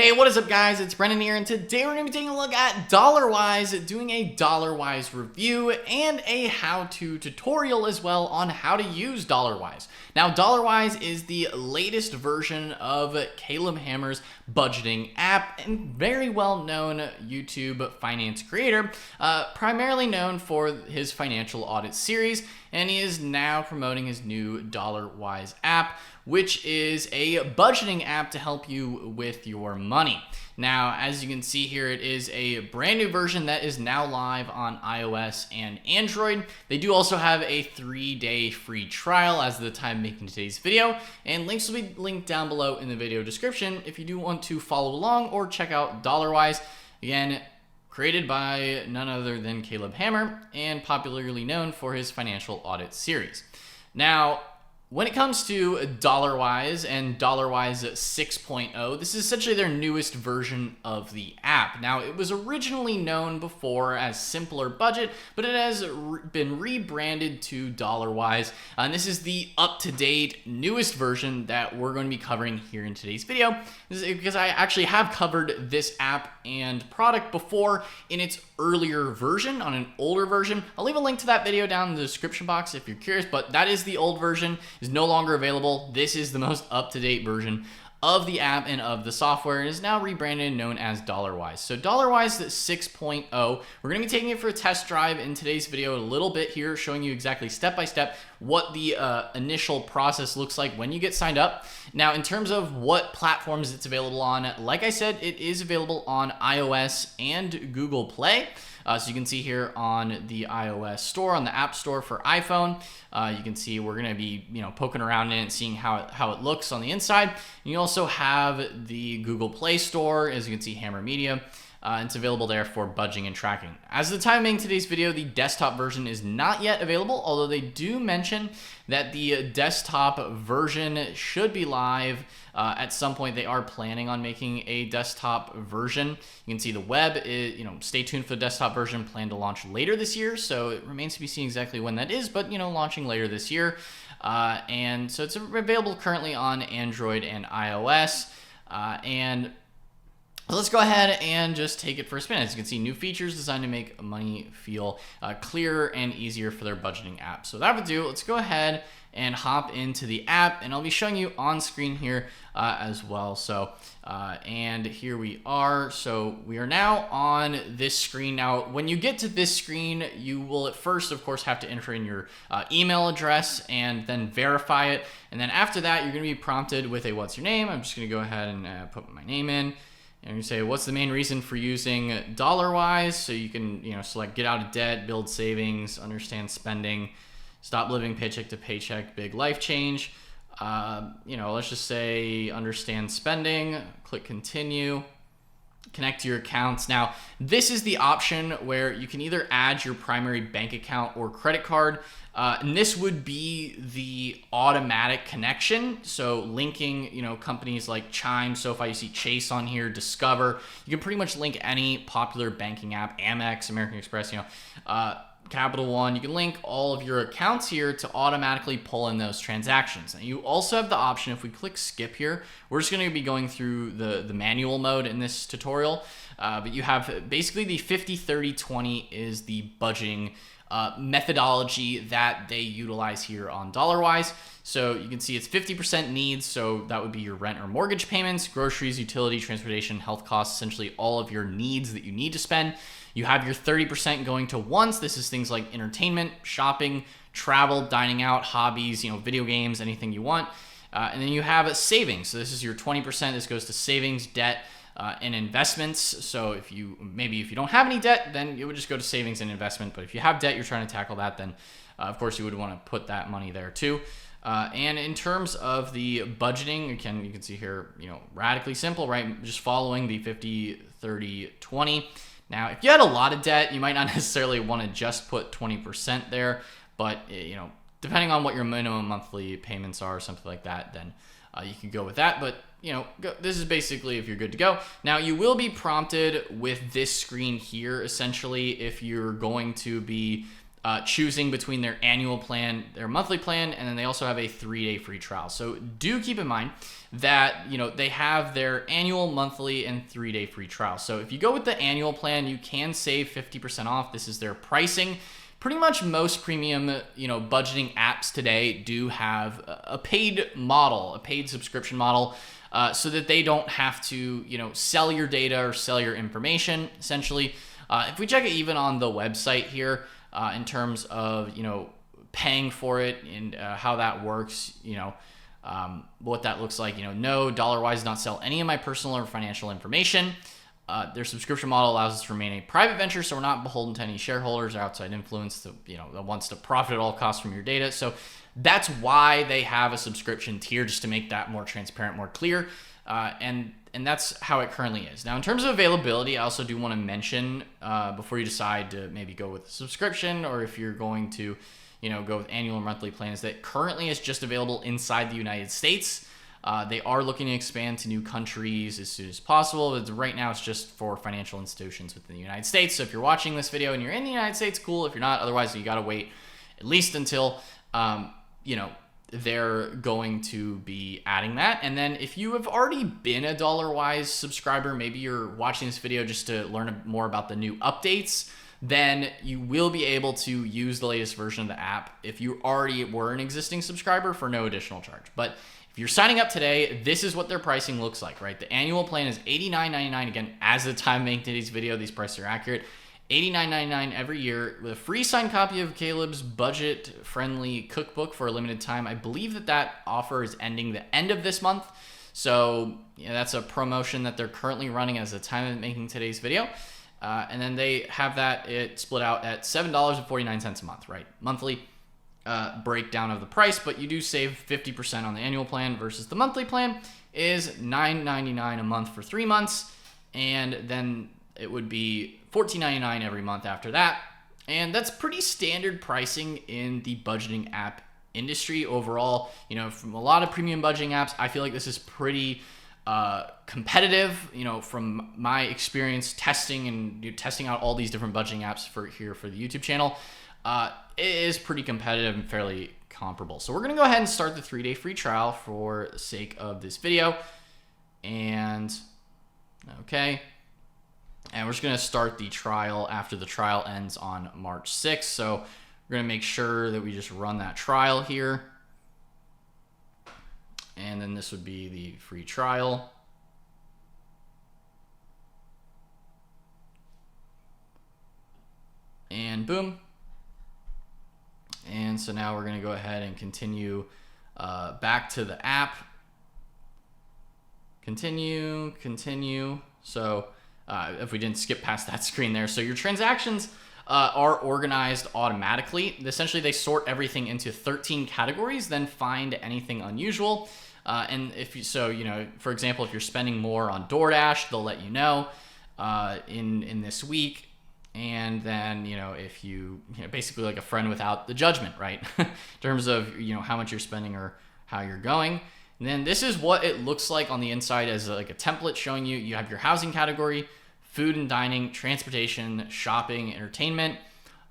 Hey, what is up guys? It's Brendan here, and today we're going to be taking a look at Dollarwise, doing a Dollarwise review and a how-to tutorial as well on how to use Dollarwise. Now, Dollarwise is the latest version of Caleb Hammer's budgeting app and very well-known YouTube finance creator, primarily known for his financial audit series, and he is now promoting his new Dollarwise app, which is a budgeting app to help you with your money. Now, as you can see here, it is a brand new version that is now live on iOS and Android. They do also have a 3-day free trial as of the time of making today's video, and links will be linked down below in the video description if you do want to follow along or check out Dollarwise. Again, created by none other than Caleb Hammer and popularly known for his financial audit series. Now, when it comes to Dollarwise and Dollarwise 6.0, this is essentially their newest version of the app. Now, it was originally known before as Simpler Budget, but it has been rebranded to Dollarwise, and this is the up-to-date newest version that we're going to be covering here in today's video. This is because I actually have covered this app and product before in its earlier version, on an older version. I'll leave a link to that video down in the description box if you're curious, but that is the old version. Is no longer available. This is the most up-to-date version of the app and of the software. It is now rebranded and known as Dollarwise. So Dollarwise 6.0, we're going to be taking it for a test drive in today's video a little bit here, showing you exactly step-by-step what the initial process looks like when you get signed up. Now, in terms of what platforms it's available on, like I said, it is available on iOS and Google Play. So you can see here on the iOS store, on the App Store for iPhone, you can see we're going to be poking around in it and seeing how it looks on the inside. And you also have the Google Play Store, as you can see, Hammer Media. It's available there for budgeting and tracking. As of the time of making today's video, the desktop version is not yet available, although they do mention that the desktop version should be live at some point. They are planning on making a desktop version. You can see the web is, stay tuned for the desktop version, planned to launch later this year. So it remains to be seen exactly when that is, but launching later this year. And so it's available currently on Android and iOS. And let's go ahead and just take it for a spin. As you can see, new features designed to make money feel clearer and easier for their budgeting app. So that would do. Let's go ahead and hop into the app, and I'll be showing you on screen here as well. So, and here we are. So we are now on this screen. Now, when you get to this screen, you will at first, of course, have to enter in your email address and then verify it. And then after that, you're going to be prompted with a what's your name. I'm just going to go ahead and put my name in. And you say, what's the main reason for using Dollarwise? So you can, select get out of debt, build savings, understand spending, stop living paycheck to paycheck, big life change. Let's just say understand spending, click continue, connect to your accounts. Now, this is the option where you can either add your primary bank account or credit card. And this would be the automatic connection. So linking, companies like Chime, SoFi, you see Chase on here, Discover. You can pretty much link any popular banking app, Amex, American Express, Capital One. You can link all of your accounts here to automatically pull in those transactions. And you also have the option, if we click skip here, we're just going to be going through the manual mode in this tutorial. But you have basically the 50-30-20 is the budgeting methodology that they utilize here on Dollarwise. So you can see it's 50% needs, so that would be your rent or mortgage payments, groceries, utility, transportation, health costs, essentially all of your needs that you need to spend. You have your 30% going to wants. This is things like entertainment, shopping, travel, dining out, hobbies, video games, anything you want. And then you have savings. So this is your 20%. This goes to savings, debt, and investments. So if you don't have any debt, then it would just go to savings and investment. But if you have debt, you're trying to tackle that, then of course you would want to put that money there too. And in terms of the budgeting, again, you can see here, radically simple, right? Just following the 50-30-20. Now, if you had a lot of debt, you might not necessarily want to just put 20% there, but depending on what your minimum monthly payments are or something like that, then you can go with that. But this is basically if you're good to go. Now, you will be prompted with this screen here, essentially, if you're going to be choosing between their annual plan, their monthly plan, and then they also have a 3-day free trial. So do keep in mind, that, you know, they have their annual, monthly, and 3-day free trial. So if you go with the annual plan, you can save 50% off. This is their pricing. Pretty much most premium, you know, budgeting apps today do have a paid model, a paid subscription model, so that they don't have to, you know, sell your data or sell your information, essentially. If we check it even on the website here, in terms of, you know, paying for it and how that works, you know, what that looks like, you know, no, Dollarwise does not sell any of my personal or financial information. Their subscription model allows us to remain a private venture, so we're not beholden to any shareholders or outside influence that, you know, that wants to profit at all costs from your data. So that's why they have a subscription tier, just to make that more transparent, more clear. And that's how it currently is. Now, in terms of availability, I also do want to mention, before you decide to maybe go with a subscription, or if you're going to, you know, go with annual or monthly plans, that currently is just available inside the United States. They are looking to expand to new countries as soon as possible, but right now it's just for financial institutions within the United States. So if you're watching this video and you're in the United States, cool. If you're not, otherwise you got to wait at least until, you know, they're going to be adding that. And then if you have already been a Dollarwise subscriber, maybe you're watching this video just to learn more about the new updates, then you will be able to use the latest version of the app if you already were an existing subscriber for no additional charge. But if you're signing up today, this is what their pricing looks like, right? The annual plan is $89.99. Again, as of the time of making today's video, these prices are accurate. $89.99 every year with a free signed copy of Caleb's budget-friendly cookbook for a limited time. I believe that offer is ending the end of this month. So yeah, that's a promotion that they're currently running as the time of making today's video. And then they have that it split out at $7.49 a month, right? Monthly breakdown of the price, but you do save 50% on the annual plan versus the monthly plan is $9.99 a month for 3 months. And then it would be $14.99 every month after that. And that's pretty standard pricing in the budgeting app industry overall. You know, from a lot of premium budgeting apps, I feel like this is pretty competitive, you know, from my experience testing and testing out all these different budgeting apps for the YouTube channel. It is pretty competitive and fairly comparable. So we're going to go ahead and start the 3-day free trial for the sake of this video. And okay. And we're just going to start the trial after the trial ends on March 6th. So we're going to make sure that we just run that trial here. And then this would be the free trial. And boom. And so now we're going to go ahead and continue back to the app. Continue. So if we didn't skip past that screen there. So your transactions are organized automatically. Essentially, they sort everything into 13 categories, then find anything unusual. And if you, so, you know, for example, if you're spending more on DoorDash, they'll let you know in this week. And then, you know, if you know, basically like a friend without the judgment, right? In terms of, you know, how much you're spending or how you're going. And then this is what it looks like on the inside as like a template showing you. You have your housing category, food and dining, transportation, shopping, entertainment.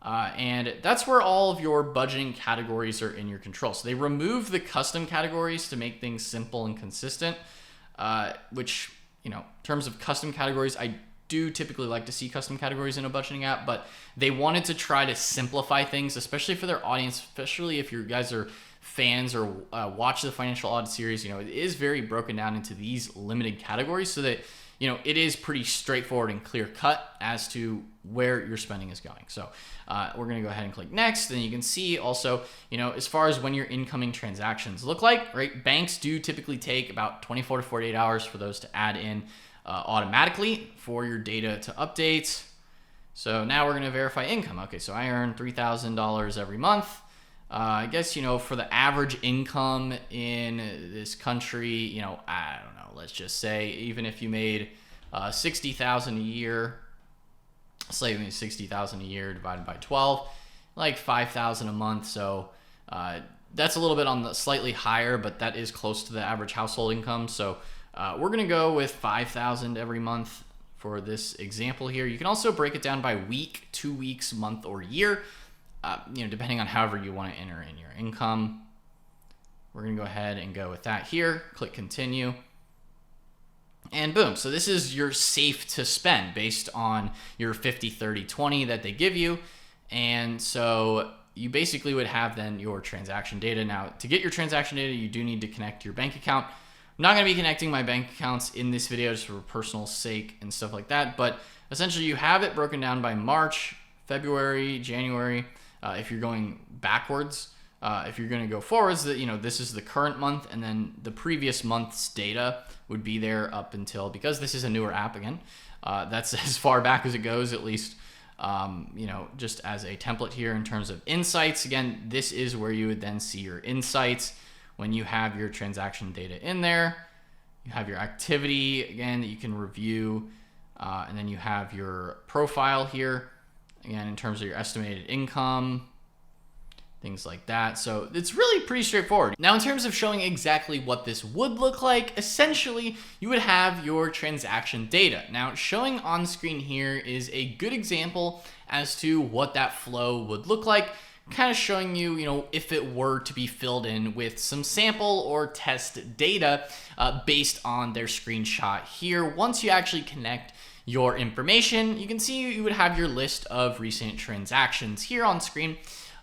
And that's where all of your budgeting categories are in your control. So they remove the custom categories to make things simple and consistent, which, you know, in terms of custom categories, I do typically like to see custom categories in a budgeting app, but they wanted to try to simplify things, especially for their audience, especially if you guys are fans or watch the financial audit series. You know, it is very broken down into these limited categories so that, you know, it is pretty straightforward and clear cut as to where your spending is going. So we're going to go ahead and click next. And you can see also, you know, as far as when your incoming transactions look like, right? Banks do typically take about 24 to 48 hours for those to add in automatically for your data to update. So now we're going to verify income. Okay, so I earn $3,000 every month. I guess, you know, for the average income in this country, you know, I don't know, let's just say even if you made $60,000 a year, say $60,000 a year divided by 12, like $5,000 a month. So that's a little bit on the slightly higher, but that is close to the average household income. So we're going to go with $5,000 every month for this example here. You can also break it down by week, 2 weeks, month, or year, you know, depending on however you want to enter in your income. we're gonna go ahead and go with that here. Click continue. And boom, so this is your safe to spend based on your 50, 30, 20 that they give you. And so you basically would have then your transaction data. Now, to get your transaction data, you do need to connect your bank account. I'm not gonna be connecting my bank accounts in this video just for personal sake and stuff like that, but essentially you have it broken down by March, February, January, if you're going backwards. If you're going to go forwards, this is the current month, and then the previous month's data would be there up until, because this is a newer app again, that's as far back as it goes, at least, just as a template here in terms of insights. Again, this is where you would then see your insights when you have your transaction data in there. You have your activity, again, that you can review, and then you have your profile here, again, in terms of your estimated income, things like that. So it's really pretty straightforward. Now, in terms of showing exactly what this would look like, essentially you would have your transaction data. Now, showing on screen here is a good example as to what that flow would look like, kind of showing you, if it were to be filled in with some sample or test data based on their screenshot here. Once you actually connect your information, you can see you would have your list of recent transactions here on screen.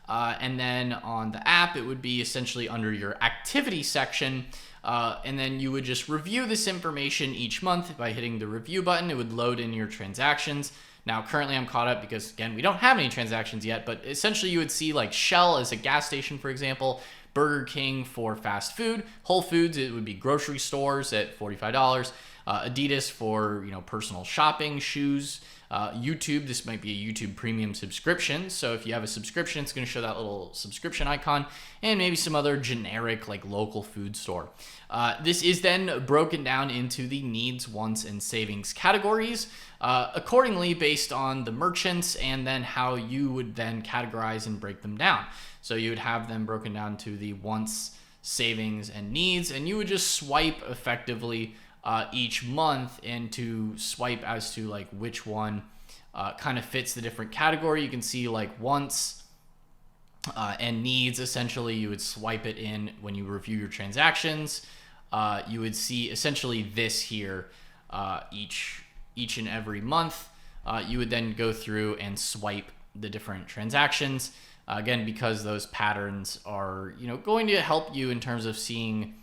And then on the app, it would be essentially under your activity section. And then you would just review this information each month by hitting the review button. It would load in your transactions. Now, currently I'm caught up because, again, we don't have any transactions yet, but essentially you would see like Shell as a gas station, for example, Burger King for fast food, Whole Foods, it would be grocery stores at $45, Adidas for, personal shopping, shoes, YouTube, this might be a YouTube premium subscription. So if you have a subscription, it's going to show that little subscription icon, and maybe some other generic like local food store. This is then broken down into the needs, wants, and savings categories accordingly based on the merchants and then how you would then categorize and break them down. So you would have them broken down to the wants, savings, and needs, and you would just swipe effectively each month and to swipe as to like which one kind of fits the different category. You can see like wants and needs, essentially you would swipe it in when you review your transactions. You would see essentially this here each and every month. You would then go through and swipe the different transactions. Again, because those patterns are going to help you in terms of seeing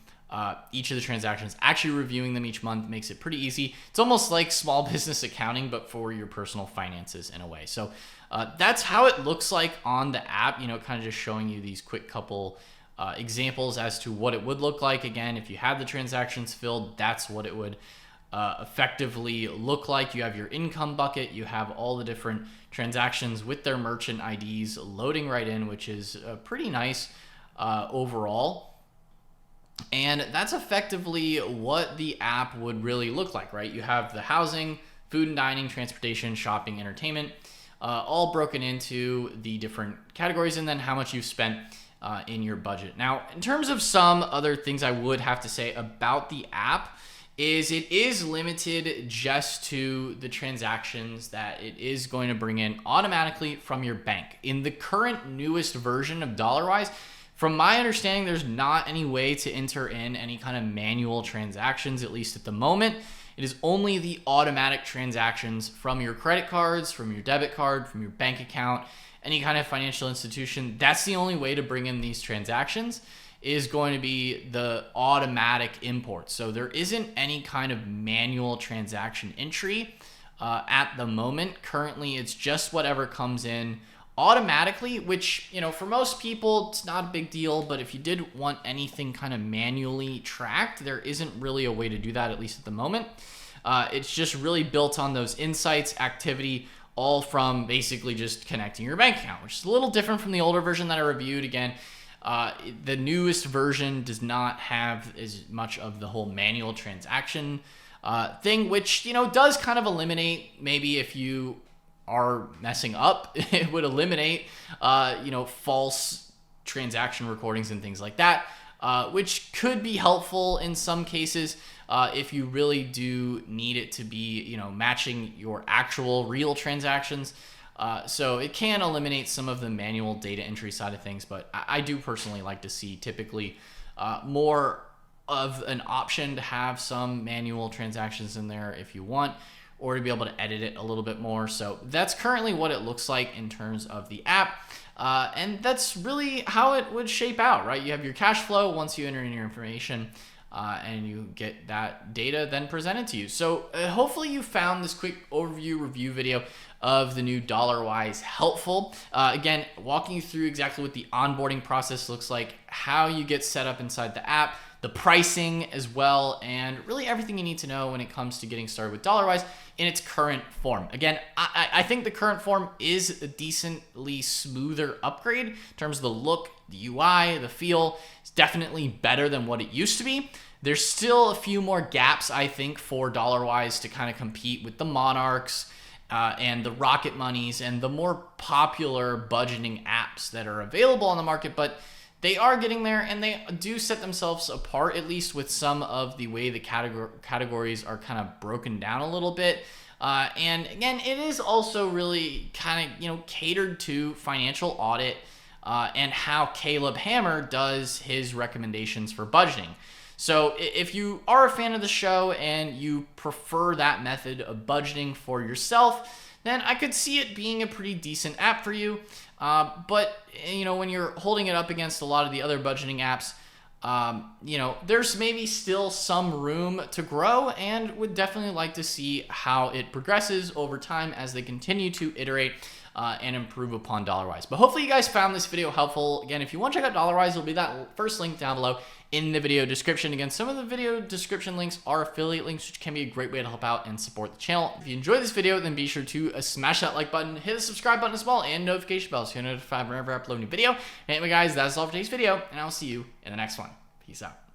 each of the transactions. Actually reviewing them each month makes it pretty easy. It's almost like small business accounting, but for your personal finances in a way. So that's how it looks like on the app, kind of just showing you these quick couple examples as to what it would look like. Again, if you had the transactions filled, that's what it would effectively look like. You have your income bucket, you have all the different transactions with their merchant IDs loading right in, which is pretty nice overall. And that's effectively what the app would really look like, right? You have the housing, food and dining, transportation, shopping, entertainment, all broken into the different categories, and then how much you've spent in your budget. Now, in terms of some other things I would have to say about the app is it is limited just to the transactions that it is going to bring in automatically from your bank. In the current newest version of Dollarwise, from my understanding, there's not any way to enter in any kind of manual transactions, at least at the moment. It is only the automatic transactions from your credit cards, from your debit card, from your bank account, any kind of financial institution. That's the only way to bring in these transactions, is going to be the automatic import. So there isn't any kind of manual transaction entry at the moment. Currently, it's just whatever comes in automatically, which, for most people, it's not a big deal. But if you did want anything kind of manually tracked, there isn't really a way to do that, at least at the moment. It's just really built on those insights, activity, all from basically just connecting your bank account, which is a little different from the older version that I reviewed. Again, the newest version does not have as much of the whole manual transaction thing, which, does kind of eliminate, maybe if you are messing up, it would eliminate, false transaction recordings and things like that, which could be helpful in some cases if you really do need it to be, matching your actual real transactions. So it can eliminate some of the manual data entry side of things, but I do personally like to see typically more of an option to have some manual transactions in there if you want, or to be able to edit it a little bit more. So that's currently what it looks like in terms of the app. And that's really how it would shape out, right? You have your cash flow once you enter in your information, and you get that data then presented to you. So hopefully you found this quick overview review video of the new Dollarwise helpful. Again, walking you through exactly what the onboarding process looks like, how you get set up inside the app, the pricing as well, and really everything you need to know when it comes to getting started with Dollarwise in its current form. Again, I think the current form is a decently smoother upgrade in terms of the look, the UI, the feel. It's definitely better than what it used to be. There's still a few more gaps, I think, for Dollarwise to kind of compete with the Monarchs and the Rocket Monies and the more popular budgeting apps that are available on the market, but they are getting there, and they do set themselves apart, at least with some of the way the categories are kind of broken down a little bit. And again, it is also really kind of, catered to financial audit and how Caleb Hammer does his recommendations for budgeting. So if you are a fan of the show and you prefer that method of budgeting for yourself, then I could see it being a pretty decent app for you. But when you're holding it up against a lot of the other budgeting apps, there's maybe still some room to grow, and would definitely like to see how it progresses over time as they continue to iterate and improve upon Dollarwise. But hopefully you guys found this video helpful. Again, if you want to check out Dollarwise, it'll be that first link down below in the video description. Again, some of the video description links are affiliate links, which can be a great way to help out and support the channel. If you enjoyed this video, then be sure to smash that like button, hit the subscribe button as well, and notification bell so you're notified whenever I upload a new video. Anyway, guys, that's all for today's video, and I'll see you in the next one. Peace out.